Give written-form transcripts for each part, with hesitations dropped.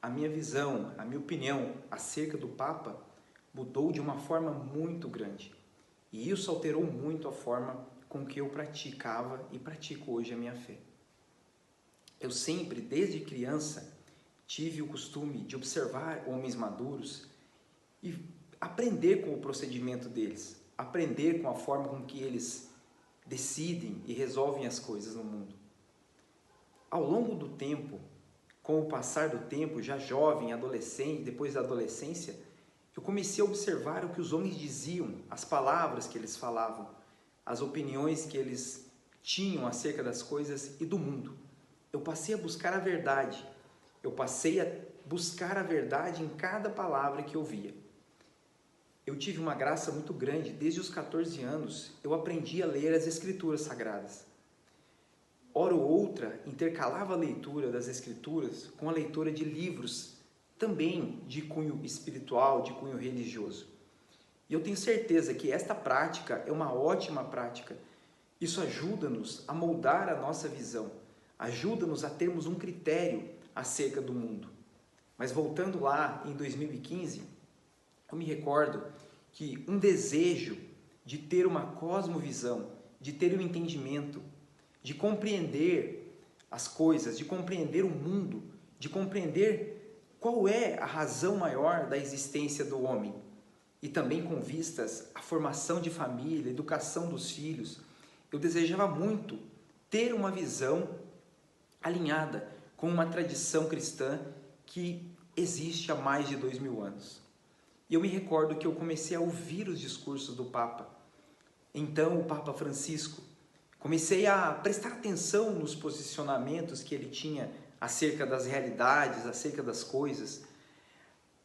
a minha visão, a minha opinião acerca do Papa mudou de uma forma muito grande. E isso alterou muito a forma com que eu praticava e pratico hoje a minha fé. Eu sempre, desde criança, tive o costume de observar homens maduros e aprender com o procedimento deles, aprender com a forma com que eles decidem e resolvem as coisas no mundo. Ao longo do tempo, com o passar do tempo, já jovem, adolescente, depois da adolescência, eu comecei a observar o que os homens diziam, as palavras que eles falavam, as opiniões que eles tinham acerca das coisas e do mundo. Eu passei a buscar a verdade. Eu passei a buscar a verdade em cada palavra que eu via. Eu tive uma graça muito grande. Desde os 14 anos, eu aprendi a ler as Escrituras Sagradas. Hora ou outra, intercalava a leitura das Escrituras com a leitura de livros, também de cunho espiritual, de cunho religioso. E eu tenho certeza que esta prática é uma ótima prática. Isso ajuda-nos a moldar a nossa visão, ajuda-nos a termos um critério acerca do mundo. Mas voltando lá em 2015, eu me recordo que um desejo de ter uma cosmovisão, de ter um entendimento, de compreender as coisas, de compreender o mundo, de compreender qual é a razão maior da existência do homem. E também com vistas à formação de família, educação dos filhos, eu desejava muito ter uma visão alinhada com uma tradição cristã que existe há mais de 2000 anos. E eu me recordo que eu comecei a ouvir os discursos do Papa. Então, o Papa Francisco, comecei a prestar atenção nos posicionamentos que ele tinha acerca das realidades, acerca das coisas,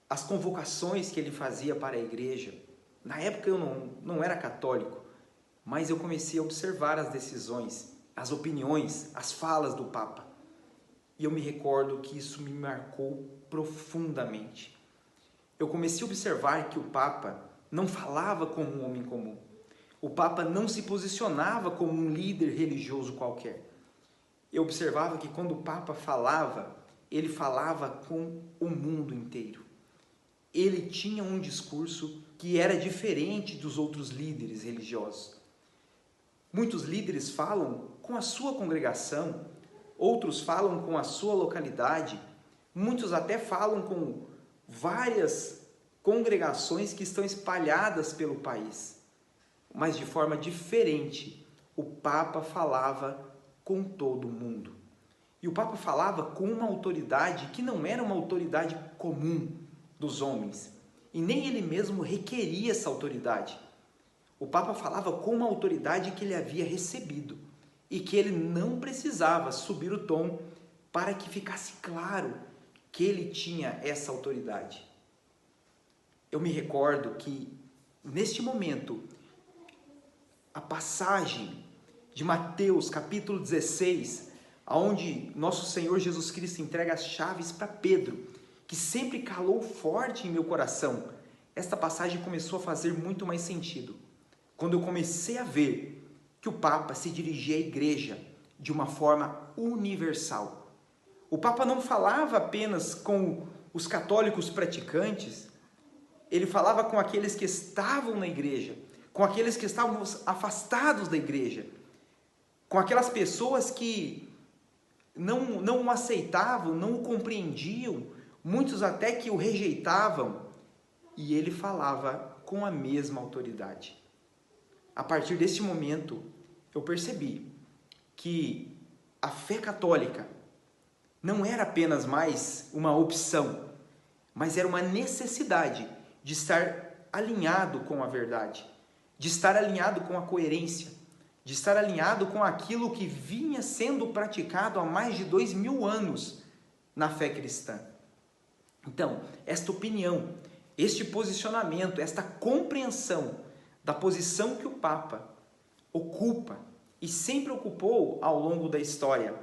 as convocações que ele fazia para a igreja. Na época eu não era católico, mas eu comecei a observar as decisões, as opiniões, as falas do Papa. E eu me recordo que isso me marcou profundamente. Eu comecei a observar que o Papa não falava como um homem comum. O Papa não se posicionava como um líder religioso qualquer. Eu observava que quando o Papa falava, ele falava com o mundo inteiro. Ele tinha um discurso que era diferente dos outros líderes religiosos. Muitos líderes falam com a sua congregação, outros falam com a sua localidade, muitos até falam com várias congregações que estão espalhadas pelo país. Mas de forma diferente, o Papa falava com todo mundo. E o Papa falava com uma autoridade que não era uma autoridade comum dos homens. E nem ele mesmo requeria essa autoridade. O Papa falava com uma autoridade que ele havia recebido e que ele não precisava subir o tom para que ficasse claro que ele tinha essa autoridade. Eu me recordo que, neste momento, a passagem de Mateus, capítulo 16, onde nosso Senhor Jesus Cristo entrega as chaves para Pedro, que sempre calou forte em meu coração, esta passagem começou a fazer muito mais sentido. Quando eu comecei a ver que o Papa se dirigia à igreja de uma forma universal. O Papa não falava apenas com os católicos praticantes, ele falava com aqueles que estavam na igreja, com aqueles que estavam afastados da igreja, com aquelas pessoas que não o aceitavam, não o compreendiam, muitos até que o rejeitavam, e ele falava com a mesma autoridade. A partir desse momento, eu percebi que a fé católica não era apenas mais uma opção, mas era uma necessidade de estar alinhado com a verdade, de estar alinhado com a coerência, de estar alinhado com aquilo que vinha sendo praticado há mais de 2000 anos na fé cristã. Então, esta opinião, este posicionamento, esta compreensão da posição que o Papa ocupa e sempre ocupou ao longo da história,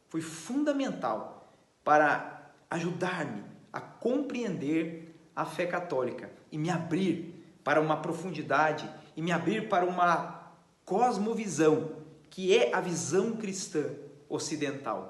foi fundamental para ajudar-me a compreender a fé católica e me abrir para uma profundidade e me abrir para uma cosmovisão, que é a visão cristã ocidental.